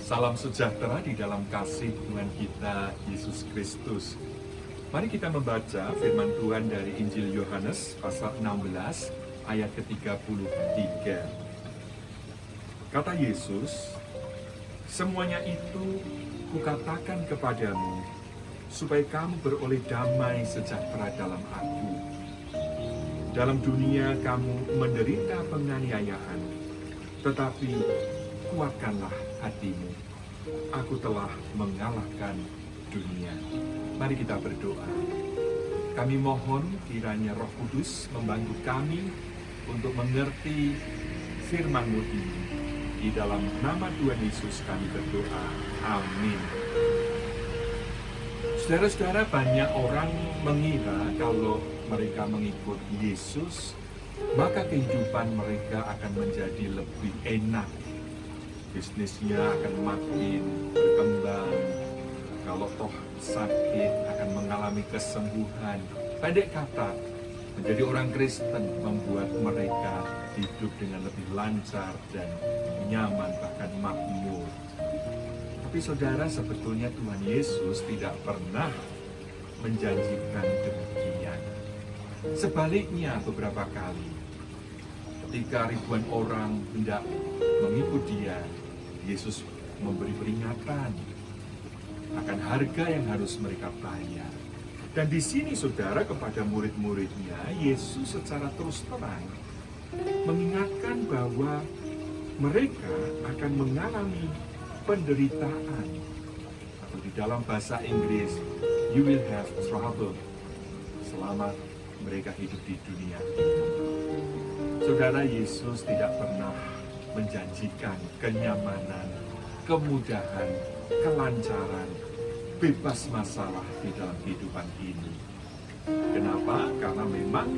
Salam sejahtera di dalam kasih Tuhan kita Yesus Kristus. Mari kita membaca firman Tuhan dari Injil Yohanes pasal 16 ayat ke-33. Kata Yesus, "Semuanya itu kukatakan kepadamu, supaya kamu beroleh damai sejahtera dalam Aku. Dalam dunia kamu menderita penganiayaan, tetapi kuatkanlah hatimu. Aku telah mengalahkan dunia." Mari kita berdoa. Kami mohon kiranya Roh Kudus membantu kami untuk mengerti firman-Mu ini. Di dalam nama Tuhan Yesus kami berdoa. Amin. Saudara-saudara, banyak orang mengira kalau mereka mengikut Yesus, maka kehidupan mereka akan menjadi lebih enak. Bisnisnya akan makin berkembang. Kalau toh sakit akan mengalami kesembuhan. Pendek kata, menjadi orang Kristen membuat mereka hidup dengan lebih lancar dan nyaman, bahkan makmur. Tapi saudara, sebetulnya Tuhan Yesus tidak pernah menjanjikan demikian. Sebaliknya, beberapa kali ketika ribuan orang hendak mengikut Dia, Yesus memberi peringatan akan harga yang harus mereka bayar. Dan di sini saudara, kepada murid-muridnya, Yesus secara terus terang mengingatkan bahwa mereka akan mengalami penderitaan. Atau di dalam bahasa Inggris, you will have trouble selama mereka hidup di dunia ini. Saudara, Yesus tidak pernah menjanjikan kenyamanan, kemudahan, kelancaran, bebas masalah di dalam kehidupan ini. Kenapa? Karena memang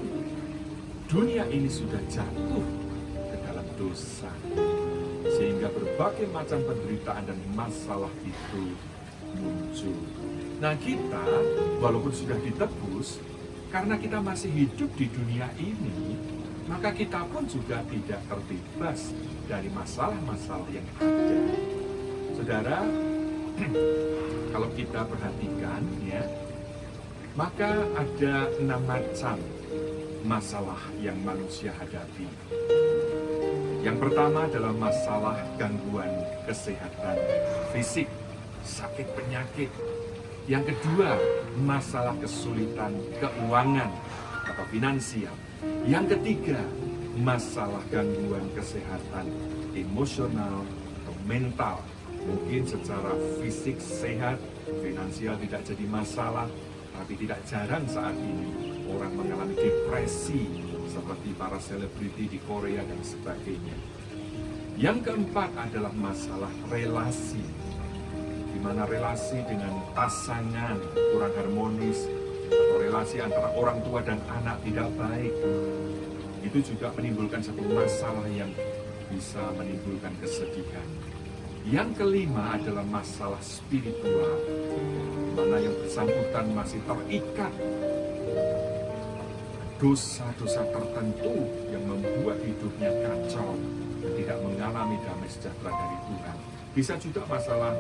dunia ini sudah jatuh ke dalam dosa, sehingga berbagai macam penderitaan dan masalah itu muncul. Nah, kita walaupun sudah ditebus, karena kita masih hidup di dunia ini, maka kita pun juga tidak terbebas dari masalah-masalah yang ada. Saudara, kalau kita perhatikan ya, maka ada 6 macam masalah yang manusia hadapi. Yang pertama adalah masalah gangguan kesehatan fisik, sakit penyakit. Yang kedua, masalah kesulitan keuangan atau finansial. Yang ketiga, masalah gangguan kesehatan emosional atau mental. Mungkin secara fisik sehat, finansial tidak jadi masalah, tapi tidak jarang saat ini orang mengalami depresi seperti para selebriti di Korea dan sebagainya. Yang keempat adalah masalah relasi, di mana relasi dengan pasangan kurang harmonis, atau relasi antara orang tua dan anak tidak baik. Itu juga menimbulkan satu masalah yang bisa menimbulkan kesedihan. Yang kelima adalah masalah spiritual, di mana yang bersangkutan masih terikat dosa-dosa tertentu yang membuat hidupnya kacau dan tidak mengalami damai sejahtera dari Tuhan. Bisa juga masalah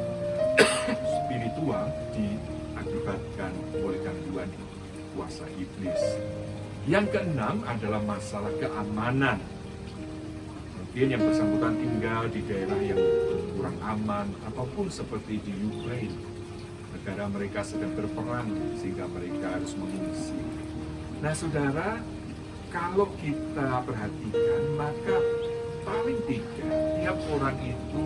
spiritual diakibatkan oleh gangguan kuasa iblis. Yang keenam adalah masalah keamanan. Mungkin yang bersangkutan tinggal di daerah yang kurang aman, ataupun seperti di Ukraina, negara mereka sedang berperang sehingga mereka harus mengungsi. Nah saudara, kalau kita perhatikan, maka paling tidak tiap orang itu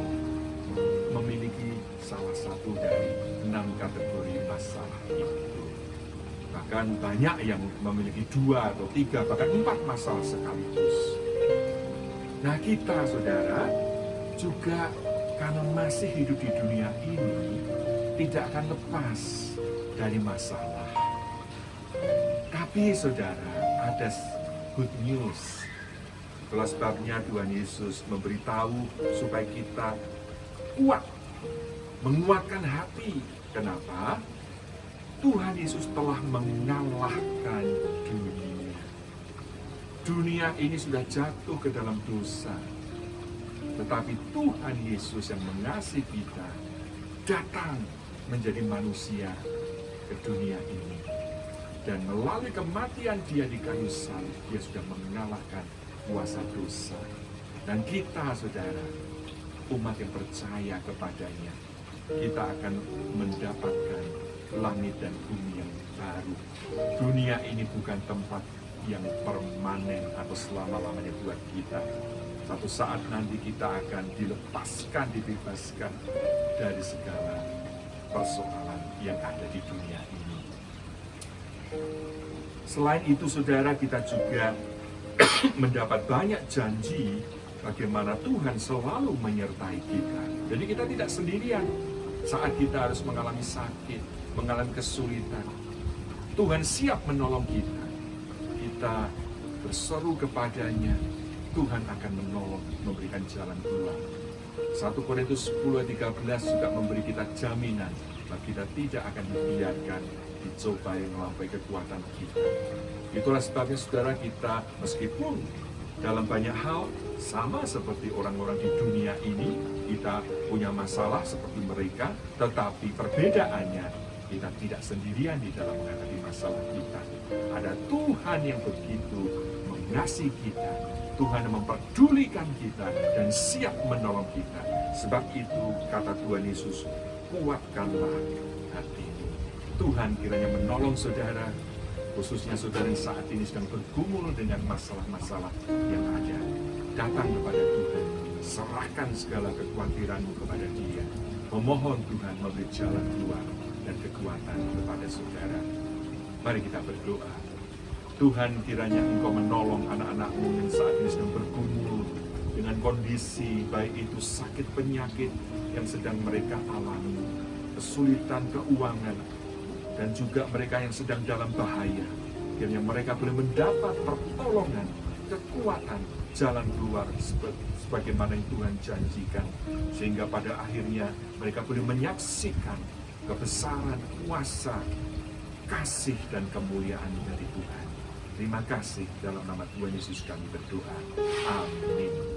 memiliki salah satu dari 6 kategori masalah itu. Bahkan banyak yang memiliki 2 atau 3, bahkan 4 masalah sekaligus. Nah kita saudara juga karena masih hidup di dunia ini tidak akan lepas dari masalah. Tapi saudara, ada good news. Itulah sebabnya Tuhan Yesus memberitahu supaya kita kuat, menguatkan hati. Kenapa? Tuhan Yesus telah mengalahkan dunia. Dunia ini sudah jatuh ke dalam dosa. Tetapi Tuhan Yesus yang mengasihi kita datang menjadi manusia ke dunia ini. Dan melalui kematian dia di kayu salib, dia sudah mengalahkan kuasa dosa. Dan kita, saudara, umat yang percaya kepadanya, kita akan mendapatkan langit dan bumi yang baru. Dunia ini bukan tempat yang permanen atau selama-lamanya buat kita. Satu saat nanti kita akan dilepaskan, dibebaskan dari segala persoalan yang ada di dunia ini. Selain itu, saudara, kita juga mendapat banyak janji bagaimana Tuhan selalu menyertai kita. Jadi kita tidak sendirian saat kita harus mengalami sakit, mengalami kesulitan. Tuhan siap menolong kita. Kita berseru kepadanya, Tuhan akan menolong, memberikan jalan keluar. 1 Korintus 10:13 juga memberi kita jaminan bahwa kita tidak akan dibiarkan dicobai melampaui kekuatan kita. Itulah sebabnya, saudara, kita meskipun dalam banyak hal sama seperti orang-orang di dunia ini, kita punya masalah seperti mereka, tetapi perbedaannya kita tidak sendirian di dalam menghadapi masalah kita. Ada Tuhan yang begitu mengasihi kita, Tuhan yang memperdulikan kita dan siap menolong kita. Sebab itu kata Tuhan Yesus, kuatkanlah hatimu. Tuhan kiranya menolong saudara, khususnya saudara yang saat ini sedang bergumul dengan masalah-masalah yang ada. Datang kepada Tuhan, serahkan segala kekhawatiranmu kepada Dia. Memohon Tuhan memberi jalan keluar dan kekuatan kepada saudara. Mari kita berdoa. Tuhan, kiranya Engkau menolong anak-anak-Mu yang saat ini sedang bergumul dengan kondisi, baik itu sakit penyakit yang sedang mereka alami, kesulitan keuangan, dan juga mereka yang sedang dalam bahaya. Kiranya mereka boleh mendapat pertolongan, kekuatan, jalan keluar sebagaimana yang Tuhan janjikan. Sehingga pada akhirnya mereka boleh menyaksikan kebesaran, kuasa, kasih, dan kemuliaan dari Tuhan. Terima kasih, dalam nama Tuhan Yesus kami berdoa. Amin.